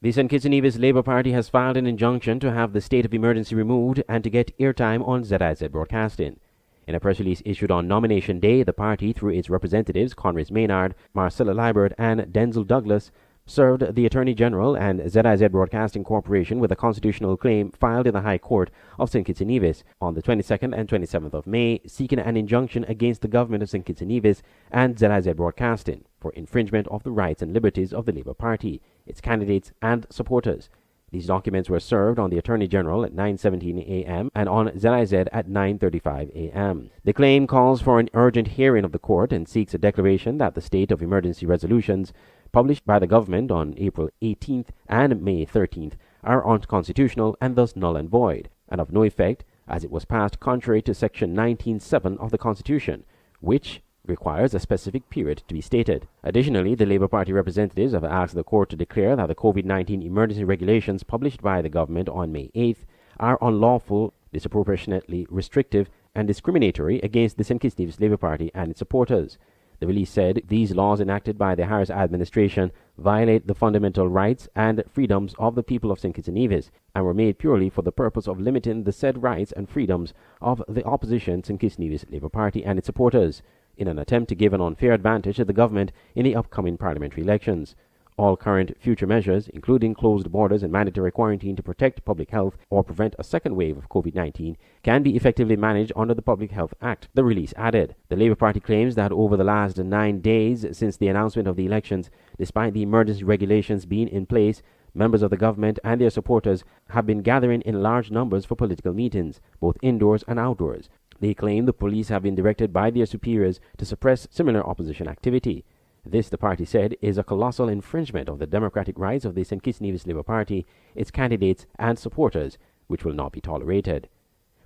The St. Kitts and Nevis Labour Party has filed an injunction to have the state of emergency removed and to get airtime on ZIZ broadcasting. In a press release issued on nomination day, the party, through its representatives Conrad Maynard, Marcella Liebert, and Denzel Douglas, served the Attorney General and ZIZ Broadcasting Corporation with a constitutional claim filed in the High Court of St. Kitts and Nevis on the 22nd and 27th of May, seeking an injunction against the government of St. Kitts and Nevis and ZIZ Broadcasting for infringement of the rights and liberties of the Labour Party, its candidates and supporters. These documents were served on the Attorney General at 9:17 a.m. and on ZIZ at 9:35 a.m. The claim calls for an urgent hearing of the court and seeks a declaration that the state of emergency resolutions published by the government on April 18th and May 13th are unconstitutional and thus null and void, and of no effect as it was passed contrary to Section 19(7) of the Constitution, which requires a specific period to be stated. Additionally, the Labour Party representatives have asked the court to declare that the COVID-19 emergency regulations published by the government on May 8th are unlawful, disproportionately restrictive, and discriminatory against the St. Kitts Nevis Labour Party and its supporters. The release said these laws enacted by the Harris administration violate the fundamental rights and freedoms of the people of St. Kitts and Nevis and were made purely for the purpose of limiting the said rights and freedoms of the opposition St. Kitts Nevis Labour Party and its supporters, in an attempt to give an unfair advantage to the government in the upcoming parliamentary elections. All current future measures, including closed borders and mandatory quarantine to protect public health or prevent a second wave of COVID-19, can be effectively managed under the Public Health Act, the release added. The Labour Party claims that over the last 9 days since the announcement of the elections, despite the emergency regulations being in place, members of the government and their supporters have been gathering in large numbers for political meetings, both indoors and outdoors. They claim the police have been directed by their superiors to suppress similar opposition activity. This, the party said, is a colossal infringement of the democratic rights of the St. Kitts Nevis Labour Party, its candidates and supporters, which will not be tolerated.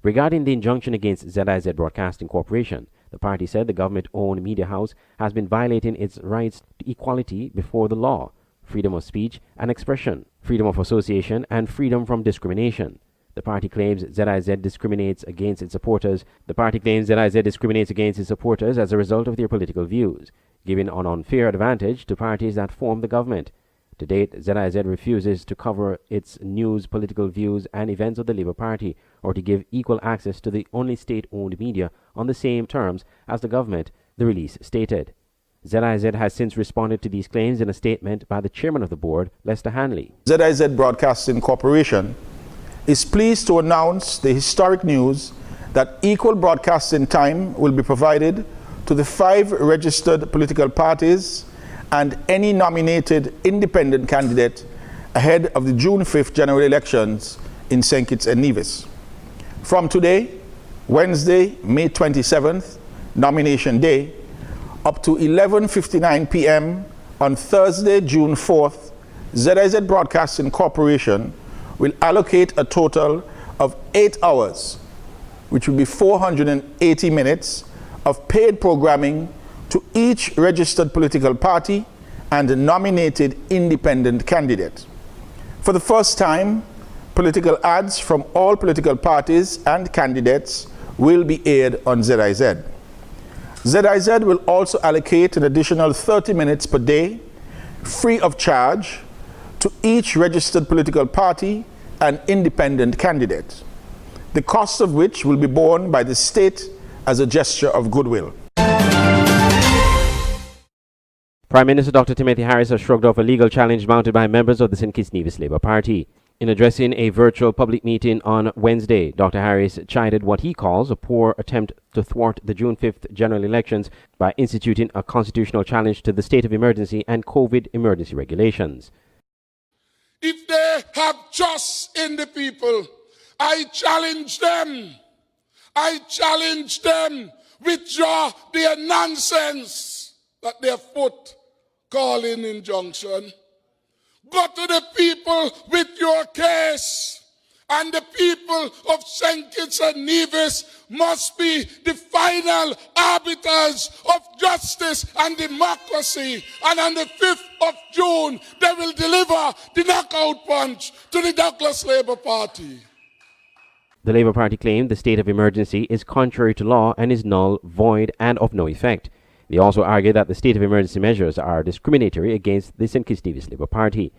Regarding the injunction against ZIZ Broadcasting Corporation, the party said the government-owned media house has been violating its rights to equality before the law, freedom of speech and expression, freedom of association, and freedom from discrimination. The party claims ZIZ discriminates against its supporters. As a result of their political views, giving an unfair advantage to parties that form the government. To date, ZIZ refuses to cover its news, political views, and events of the Labour Party, or to give equal access to the only state-owned media on the same terms as the government, the release stated. ZIZ has since responded to these claims in a statement by the chairman of the board, Lester Hanley. ZIZ Broadcasting Corporation is pleased to announce the historic news that equal broadcasting time will be provided to the 5 registered political parties and any nominated independent candidate ahead of the June 5th general elections in St. Kitts and Nevis. From today, Wednesday, May 27th, nomination day, up to 11:59 p.m. on Thursday, June 4th, ZIZ Broadcasting Corporation will allocate a total of 8 hours, which will be 480 minutes, of paid programming to each registered political party and a nominated independent candidate. For the first time, political ads from all political parties and candidates will be aired on ZIZ. ZIZ will also allocate an additional 30 minutes per day, free of charge, to each registered political party and independent candidate, the cost of which will be borne by the state as a gesture of goodwill. Prime Minister Dr. Timothy Harris has shrugged off a legal challenge mounted by members of the St. Kitts Nevis Labour Party. In addressing a virtual public meeting on Wednesday, Dr. Harris chided what he calls a poor attempt to thwart the June 5th general elections by instituting a constitutional challenge to the state of emergency and COVID emergency regulations. If they have trust in the people, I challenge them. Withdraw their nonsense that they have put calling injunction. Go to the people with your case. And the people of St. Kitts and Nevis must be the final arbiters of justice and democracy. And on the 5th of June, they will deliver the knockout punch to the Douglas Labour Party. The Labour Party claimed the state of emergency is contrary to law and is null, void, and of no effect. They also argued that the state of emergency measures are discriminatory against the St. Kitts Nevis Labour Party.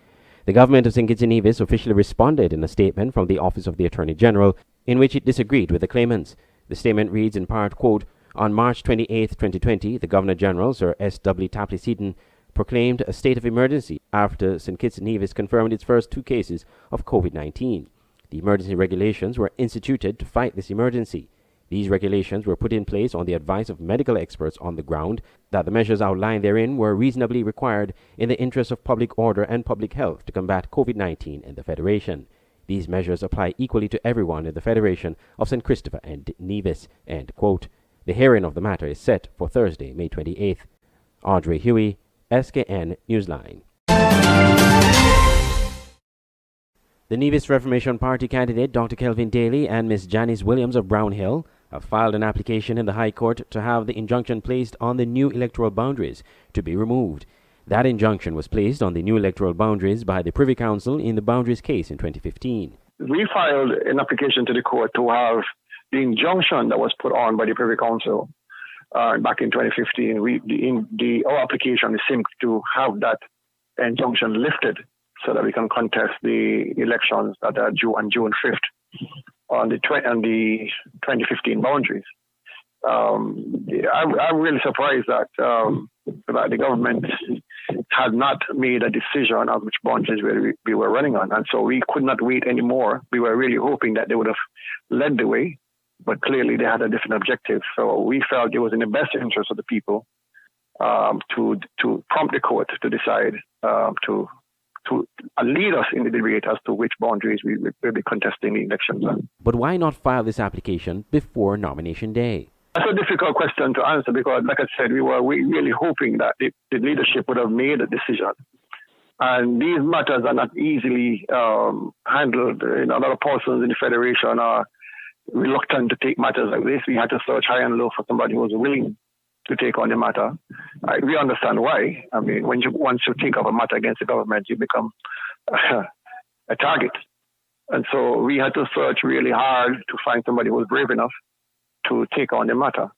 The government of St. Kitts and Nevis officially responded in a statement from the Office of the Attorney General in which it disagreed with the claimants. The statement reads in part, quote, "On March 28, 2020, the Governor-General, Sir S.W. Tapley-Seton, proclaimed a state of emergency after St. Kitts and Nevis confirmed its first 2 cases of COVID-19. The emergency regulations were instituted to fight this emergency. These regulations were put in place on the advice of medical experts on the ground that the measures outlined therein were reasonably required in the interest of public order and public health to combat COVID-19 in the Federation. These measures apply equally to everyone in the Federation of St. Christopher and Nevis." End quote. The hearing of the matter is set for Thursday, May 28th. Andre Huey, Skn Newsline. The Nevis Reformation Party candidate Dr. Kelvin Daly and Miss Janice Williams of Brown Hill have filed an application in the High Court to have the injunction placed on the new electoral boundaries to be removed. That injunction was placed on the new electoral boundaries by the Privy Council in the boundaries case in 2015. We filed an application to the court to have the injunction that was put on by the Privy Council back in 2015. Our application is simply to have that injunction lifted so that we can contest the elections that are due on June 5th on the 2015 boundaries. I'm really surprised that the government had not made a decision on which boundaries we were running on. And so we could not wait anymore. We were really hoping that they would have led the way, but clearly they had a different objective. So we felt it was in the best interest of the people to prompt the court to decide to lead us in the debate as to which boundaries we will be contesting the elections on. But why not file this application before nomination day? That's a difficult question to answer because, like I said, we were really hoping that the leadership would have made a decision. And these matters are not easily handled. A lot of persons in the Federation are reluctant to take matters like this. We had to search high and low for somebody who was willing to take on the matter. We understand why. I mean, once you take up a matter against the government, you become a target. And so we had to search really hard to find somebody who was brave enough to take on the matter.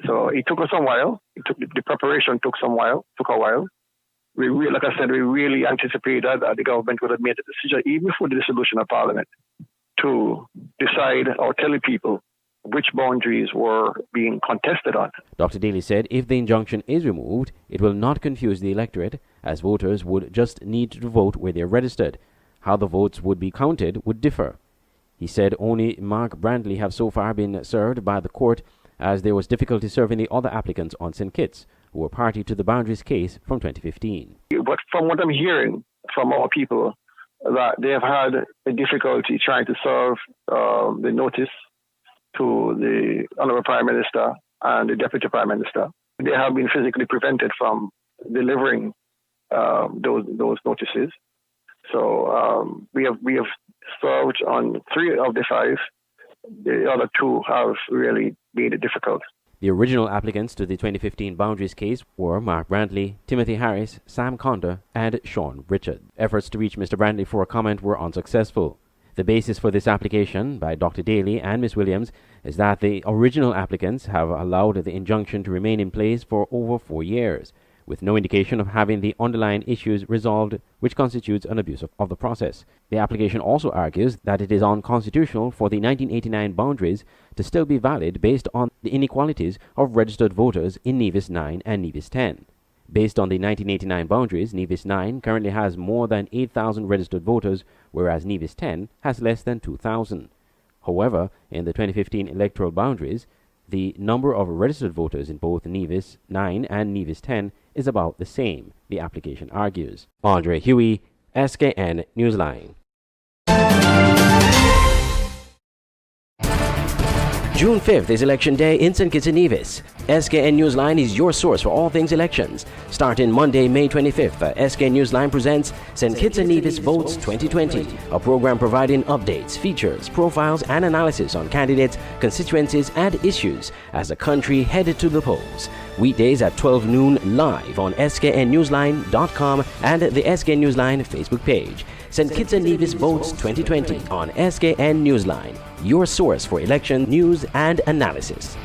So it took us a while. The preparation took a while. Like I said, we really anticipated that the government would have made a decision even before the dissolution of Parliament to decide or tell the people which boundaries were being contested on. Dr. Daly said if the injunction is removed, it will not confuse the electorate, as voters would just need to vote where they are registered. How the votes would be counted would differ. He said only Mark Brantley have so far been served by the court, as there was difficulty serving the other applicants on St. Kitts, who were party to the boundaries case from 2015. But from what I'm hearing from our people, that they have had a difficulty trying to serve the notice to the Honorable Prime Minister and the Deputy Prime Minister. They have been physically prevented from delivering those notices. So we have served on 3 of the 5. The other 2 have really made it difficult. The original applicants to the 2015 boundaries case were Mark Brantley, Timothy Harris, Sam Conder, and Sean Richard. Efforts to reach Mr. Brantley for a comment were unsuccessful. The basis for this application by Dr. Daly and Ms. Williams is that the original applicants have allowed the injunction to remain in place for over 4 years, with no indication of having the underlying issues resolved, which constitutes an abuse of the process. The application also argues that it is unconstitutional for the 1989 boundaries to still be valid based on the inequalities of registered voters in Nevis 9 and Nevis 10. Based on the 1989 boundaries, Nevis 9 currently has more than 8,000 registered voters, whereas Nevis 10 has less than 2,000. However, in the 2015 electoral boundaries, the number of registered voters in both Nevis 9 and Nevis 10 is about the same, the application argues. Andre Huey, Skn Newsline. June 5th is Election Day in St. Kitts and Nevis. Skn Newsline is your source for all things elections. Starting Monday, May 25th, Skn Newsline presents St. Kitts and Nevis Votes 2020, a program providing updates, features, profiles, and analysis on candidates, constituencies, and issues as the country headed to the polls. Weekdays at 12 noon live on sknnewsline.com and the Skn Newsline Facebook page. St. Kitts and Nevis Votes 2020 on Skn Newsline, your source for election news and analysis.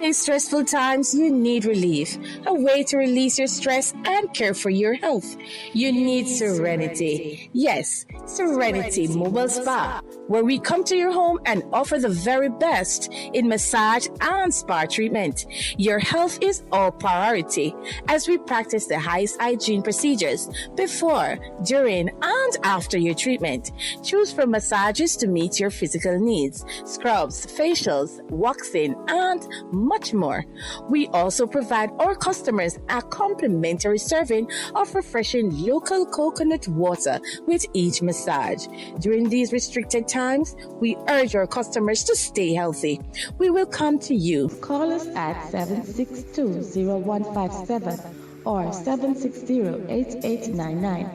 In stressful times, you need relief, a way to release your stress and care for your health. You need Serenity. Yes, Serenity Mobile Spa, where we come to your home and offer the very best in massage and spa treatment. Your health is our priority as we practice the highest hygiene procedures before, during, and after your treatment. Choose from massages to meet your physical needs, scrubs, facials, waxing, and much more. We also provide our customers a complimentary serving of refreshing local coconut water with each massage. During these restricted times, we urge our customers to stay healthy. We will come to you. Call us at 762-0157 or 760-8899.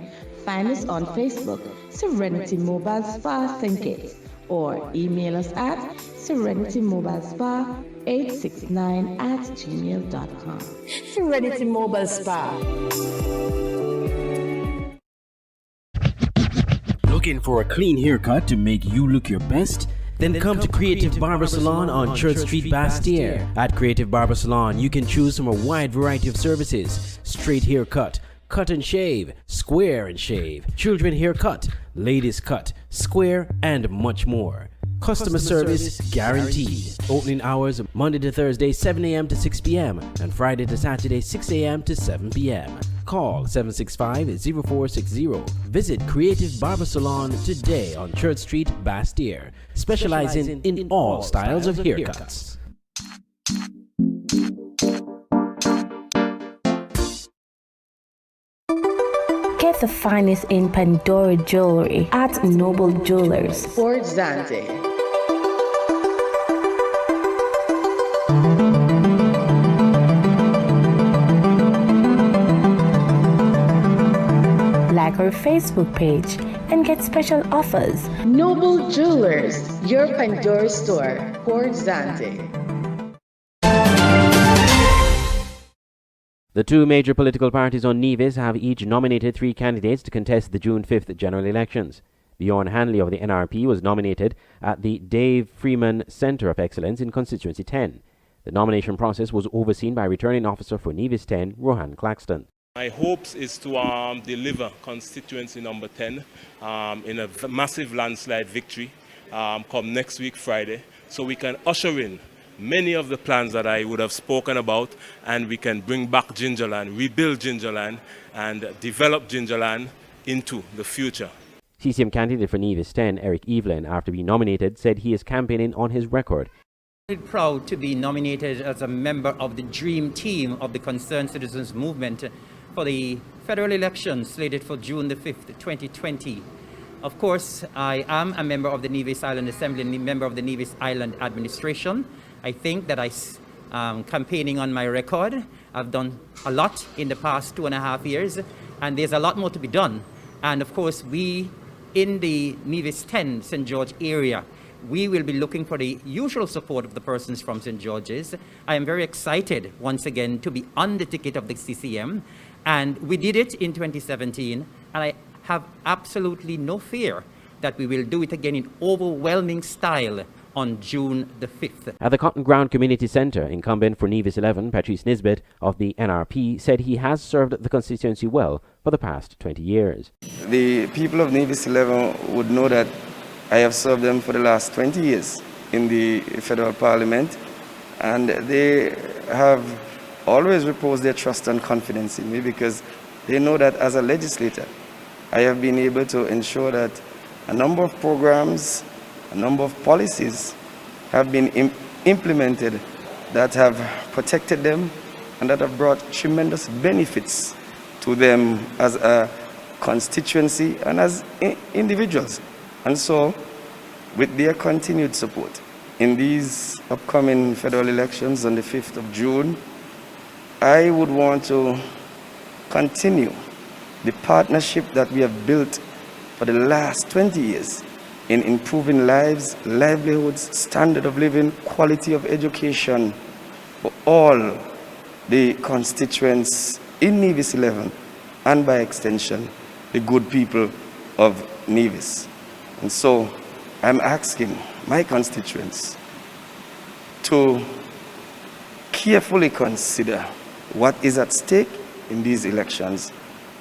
Find us on Facebook, Serenity Mobile Spa Think It, or email us at serenitymobilespa869@gmail.com. Serenity Mobile Spa. Looking for a clean haircut to make you look your best? Then come to Creative Barber Salon on Church Street, Bastyr. At Creative Barber Salon, you can choose from a wide variety of services: straight haircut, cut and shave, square and shave, children haircut, ladies cut, square, and much more. Customer service guaranteed. Opening hours Monday to Thursday 7 a.m. to 6 p.m. and Friday to Saturday 6 a.m. to 7 p.m. Call 765-0460. Visit Creative Barber Salon today on Church Street, Bastyr, specializing in all styles of haircuts. Get the finest in Pandora jewelry at Noble Jewelers, Fort Zante. like our Facebook page and get special offers. Noble Jewelers, your Pandora store, Fort Zante. The two major political parties on Nevis have each nominated 3 candidates to contest the June 5th general elections. Bjorn Hanley of the NRP was nominated at the Dave Freeman Centre of Excellence in Constituency 10. The nomination process was overseen by Returning Officer for Nevis 10, Rohan Claxton. My hopes is to deliver constituency number 10 in a massive landslide victory come next week Friday, so we can usher in many of the plans that I would have spoken about, and we can bring back Gingerland, rebuild Gingerland, and develop Gingerland into the future. CCM candidate for Nevis 10, Eric Evelyn, after being nominated, said he is campaigning on his record. I'm proud to be nominated as a member of the Dream Team of the Concerned Citizens Movement for the federal election slated for June the 5th, 2020. Of course, I am a member of the Nevis Island Assembly and a member of the Nevis Island Administration. I think that I'm campaigning on my record. I've done a lot in the past 2.5 years, and there's a lot more to be done. And of course, we in the Nevis 10 St. George area, we will be looking for the usual support of the persons from St. George's. I am very excited once again to be on the ticket of the CCM, and we did it in 2017, and I have absolutely no fear that we will do it again in overwhelming style on June the 5th. At the Cotton Ground Community Centre, incumbent for Nevis 11, Patrice Nisbet of the NRP, said he has served the constituency well for the past 20 years. The people of Nevis 11 would know that I have served them for the last 20 years in the federal parliament, and they have always reposed their trust and confidence in me because they know that as a legislator, I have been able to ensure that a number of programs, a number of policies have been implemented that have protected them and that have brought tremendous benefits to them as a constituency and as individuals. And so, with their continued support in these upcoming federal elections on the 5th of June, I would want to continue the partnership that we have built for the last 20 years in improving lives, livelihoods, standard of living, quality of education for all the constituents in Nevis 11 and by extension, the good people of Nevis. And so I'm asking my constituents to carefully consider what is at stake in these elections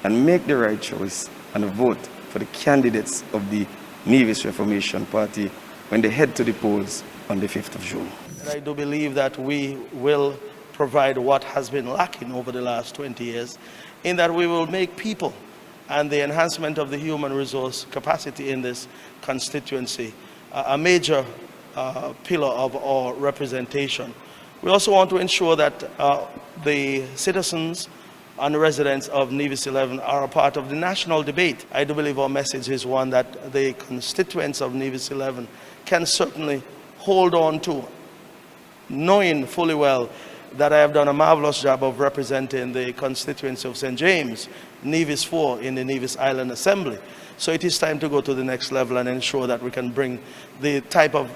and make the right choice and vote for the candidates of the Nevis Reformation Party when they head to the polls on the 5th of June. I do believe that we will provide what has been lacking over the last 20 years, in that we will make people and the enhancement of the human resource capacity in this constituency a major pillar of our representation. We also want to ensure that the citizens and residents of Nevis 11 are a part of the national debate. I do believe our message is one that the constituents of Nevis 11 can certainly hold on to, knowing fully well that I have done a marvelous job of representing the constituency of St. James, Nevis 4 in the Nevis Island Assembly. So it is time to go to the next level and ensure that we can bring the type of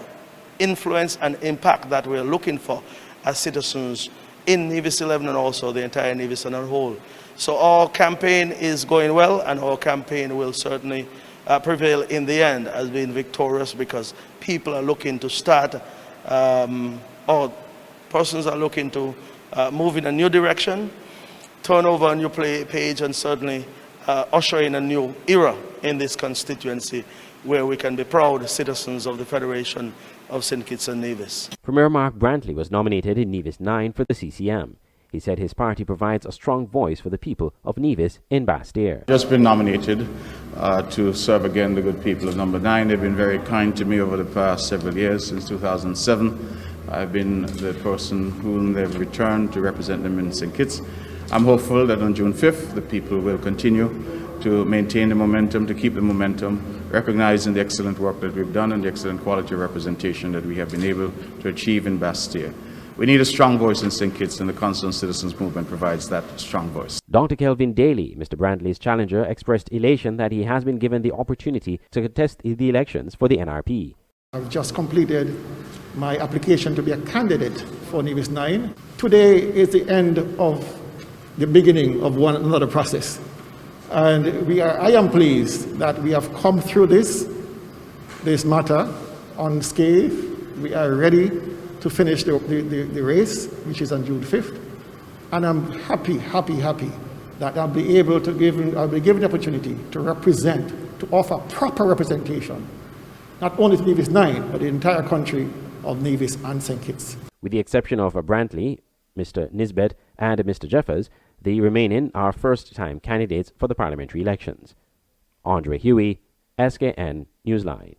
influence and impact that we're looking for as citizens in Nevis 11 and also the entire Nevis as a whole. So our campaign is going well, and our campaign will certainly prevail in the end as being victorious, because people are looking to start, or persons are looking to move in a new direction, turn over a new page, and certainly usher in a new era in this constituency where we can be proud citizens of the Federation of St. Kitts and Nevis. Premier Mark Brantley was nominated in Nevis 9 for the CCM. He said his party provides a strong voice for the people of Nevis in Bastille. Just been nominated to serve again the good people of Number 9. They've been very kind to me over the past several years. Since 2007, I've been the person whom they've returned to represent them in St. Kitts. I'm hopeful that on June 5th, the people will continue to maintain the momentum, to keep the momentum, recognizing the excellent work that we've done and the excellent quality of representation that we have been able to achieve in Bastille. We need a strong voice in St. Kitts, and the Concerned Citizens Movement provides that strong voice. Dr. Kelvin Daly, Mr. Brantley's challenger, expressed elation that he has been given the opportunity to contest the elections for the NRP. I've just completed my application to be a candidate for Nevis 9. Today is the end of the beginning of another process. And I am pleased that we have come through this matter unscathed. We are ready to finish the race, which is on June 5th. And I'm happy that I'll be given the opportunity to represent, to offer proper representation, not only to Nevis 9, but the entire country of Nevis and St. Kitts. With the exception of Brantley, Mr. Nisbet, and Mr. Jeffers, the remaining are first-time candidates for the parliamentary elections. Andre Huey, Skn Newsline.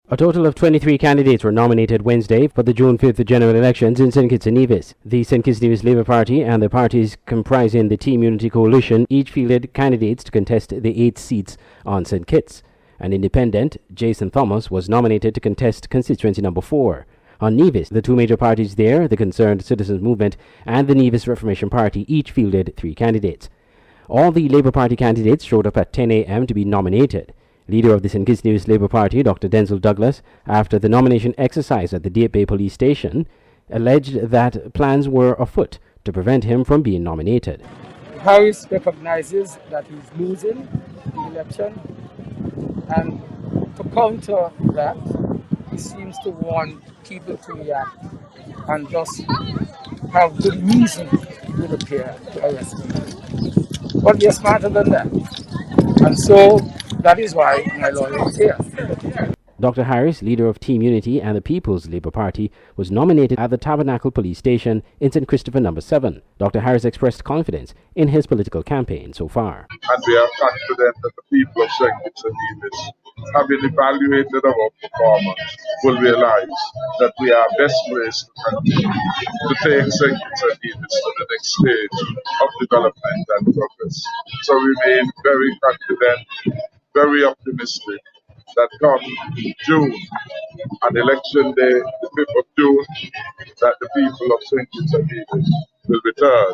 A total of 23 candidates were nominated Wednesday for the June 5th general elections in St. Kitts and Nevis. The St. Kitts and Nevis Labour Party and the parties comprising the Team Unity Coalition each fielded candidates to contest the 8 seats on St. Kitts. An independent, Jason Thomas, was nominated to contest constituency number 4. On Nevis, the two major parties there, the Concerned Citizens Movement and the Nevis Reformation Party, each fielded 3 candidates. All the Labour Party candidates showed up at 10 a.m. to be nominated. Leader of the St. Kitts Nevis Labour Party, Dr. Denzel Douglas, after the nomination exercise at the Deep Bay Police Station, alleged that plans were afoot to prevent him from being nominated. Harris recognizes that he's losing the election, and to counter that, he seems to want people to react and just have good reason to appear to arrest him. But we are smarter than that. And so that is why my lawyer is here. Dr. Harris, leader of Team Unity and the People's Labour Party, was nominated at the Tabernacle Police Station in St. Christopher No. 7. Dr. Harris expressed confidence in his political campaign so far. And we are confident that the people of St. Kitts and Nevis, having evaluated our performance, will realize that we are best placed to take St. Kitts and Nevis to the next stage of development and progress. So we remain very confident, very optimistic that come June, on election day, the 5th of June, that the people of St. Kitts and Nevis will return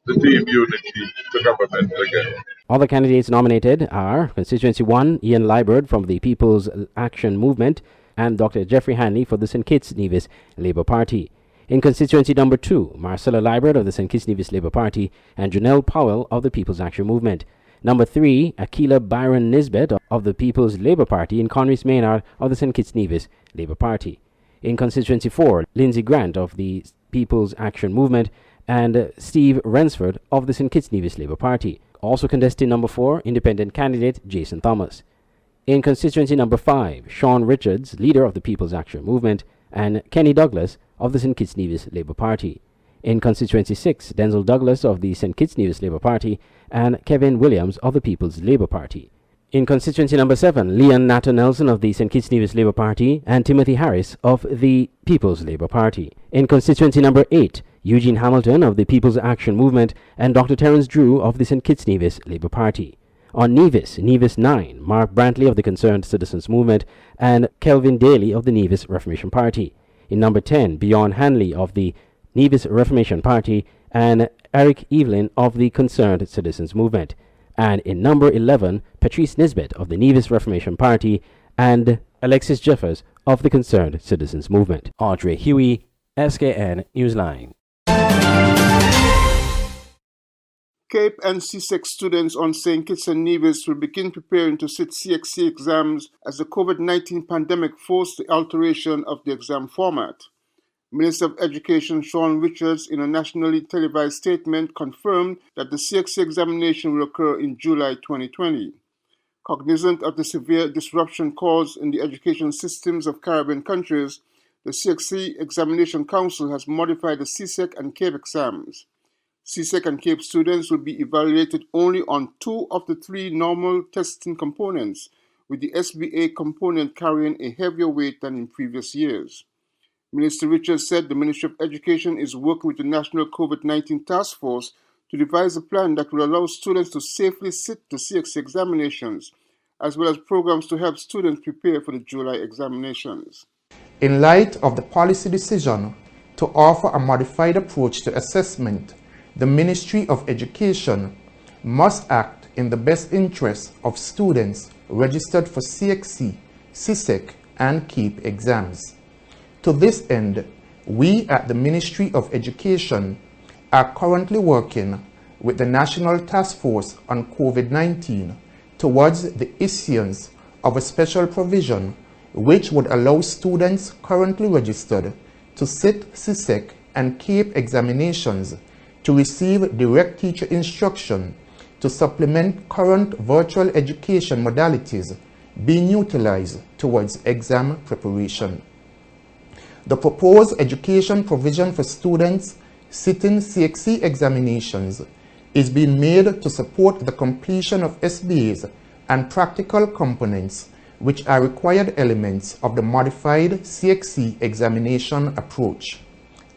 the Team Unity to government again. Other candidates nominated are Constituency 1, Ian Liburd from the People's Action Movement, and Dr. Jeffrey Hanley for the St. Kitts Nevis Labour Party. In Constituency number 2, Marcella Liburd of the St. Kitts Nevis Labour Party and Janelle Powell of the People's Action Movement. Number 3, Akila Byron Nisbet of the People's Labour Party and Conris Maynard of the St. Kitts Nevis Labour Party. In constituency 4, Lindsay Grant of the People's Action Movement and Steve Rensford of the St. Kitts Nevis Labour Party. Also contesting number 4, independent candidate Jason Thomas. In constituency number 5, Sean Richards, leader of the People's Action Movement, and Kenny Douglas of the St. Kitts Nevis Labour Party. In constituency 6, Denzel Douglas of the St. Kitts Nevis Labour Party and Kevin Williams of the People's Labour Party. In constituency number 7, Leon Nato Nelson of the St. Kitts Nevis Labour Party and Timothy Harris of the People's Labour Party. In constituency number 8, Eugene Hamilton of the People's Action Movement and Dr. Terence Drew of the St. Kitts Nevis Labour Party. On Nevis 9, Mark Brantley of the Concerned Citizens Movement and Kelvin Daly of the Nevis Reformation Party. In number 10, Bjorn Hanley of the Nevis Reformation Party and Eric Evelyn of the Concerned Citizens Movement. And in number 11, Patrice Nisbet of the Nevis Reformation Party and Alexis Jeffers of the Concerned Citizens Movement. Audrey Huey, Skn Newsline. Cape and CSEC students on St. Kitts and Nevis will begin preparing to sit CXC exams as the COVID-19 pandemic forced the alteration of the exam format. Minister of Education Sean Richards, in a nationally televised statement, confirmed that the CXC examination will occur in July 2020. Cognizant of the severe disruption caused in the education systems of Caribbean countries, the CXC Examination Council has modified the CSEC and CAPE exams. CSEC and CAPE students will be evaluated only on 2 of the 3 normal testing components, with the SBA component carrying a heavier weight than in previous years. Minister Richards said the Ministry of Education is working with the National COVID-19 Task Force to devise a plan that will allow students to safely sit the CXC examinations, as well as programs to help students prepare for the July examinations. In light of the policy decision to offer a modified approach to assessment, the Ministry of Education must act in the best interest of students registered for CXC, CSEC, and CAPE exams. To this end, we at the Ministry of Education are currently working with the National Task Force on COVID-19 towards the issuance of a special provision which would allow students currently registered to sit CSEC and CAPE examinations to receive direct teacher instruction to supplement current virtual education modalities being utilized towards exam preparation. The proposed education provision for students sitting CXC examinations is being made to support the completion of SBAs and practical components which are required elements of the modified CXC examination approach.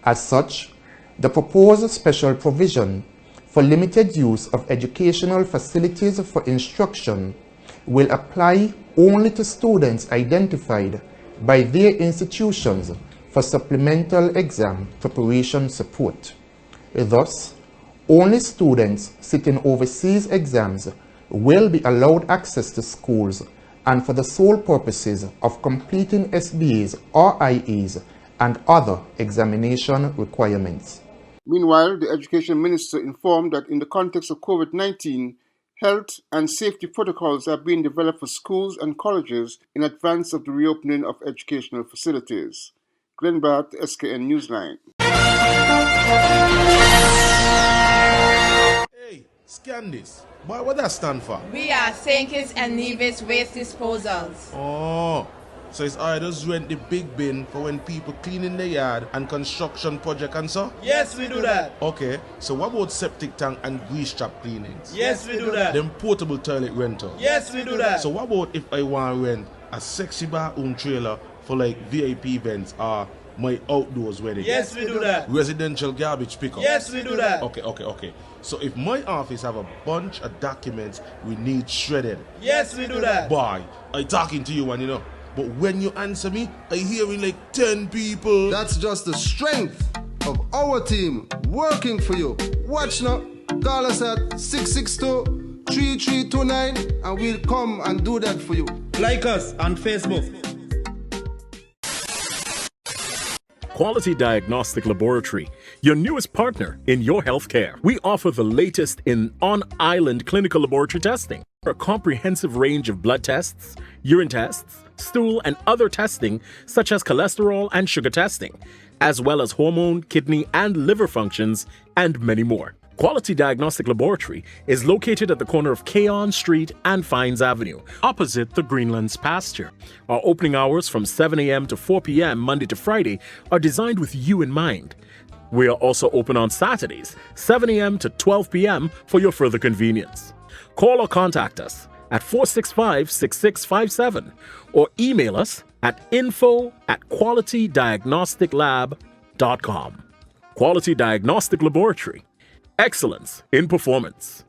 As such, the proposed special provision for limited use of educational facilities for instruction will apply only to students identified by their institutions for supplemental exam preparation support. Thus, only students sitting overseas exams will be allowed access to schools and for the sole purposes of completing SBAs or IAs and other examination requirements. Meanwhile, the Education Minister informed that in the context of COVID-19, health and safety protocols are being developed for schools and colleges in advance of the reopening of educational facilities. Glenn Barth, Skn Newsline. Hey, scan this. Boy, what that stand for? We are St. Kitts and Nevis Waste Disposals. Oh, so it's I just rent the big bin for when people cleaning the yard and construction project and so? Yes, we do that. Okay, so what about septic tank and grease trap cleanings? Yes, we do that. Them portable toilet rental? Yes, we do that. So what about if I want to rent a sexy bar-room trailer for like VIP events or my outdoors wedding? Yes, we do that. Residential garbage pickup? Yes, we do that. Okay. So if my office have a bunch of documents we need shredded? Yes, we do that. Boy, I talking to you and you know, but when you answer me, I hearing like 10 people. That's just the strength of our team working for you. Watch now. Call us at 662-3329 and we'll come and do that for you. Like us on Facebook. Quality Diagnostic Laboratory, your newest partner in your healthcare. We offer the latest in on-island clinical laboratory testing. A comprehensive range of blood tests, urine tests, stool and other testing such as cholesterol and sugar testing, as well as hormone, kidney and liver functions, and many more. Quality Diagnostic Laboratory is located at the corner of Keon Street and Fines Avenue, opposite the Greenlands pasture. Our opening hours from 7 a.m. to 4 p.m. Monday to Friday are designed with you in mind. We are also open on Saturdays, 7 a.m. to 12 p.m. for your further convenience. Call or contact us at 465-6657 or email us at info@qualitydiagnosticlab.com. Quality Diagnostic Laboratory. Excellence in performance.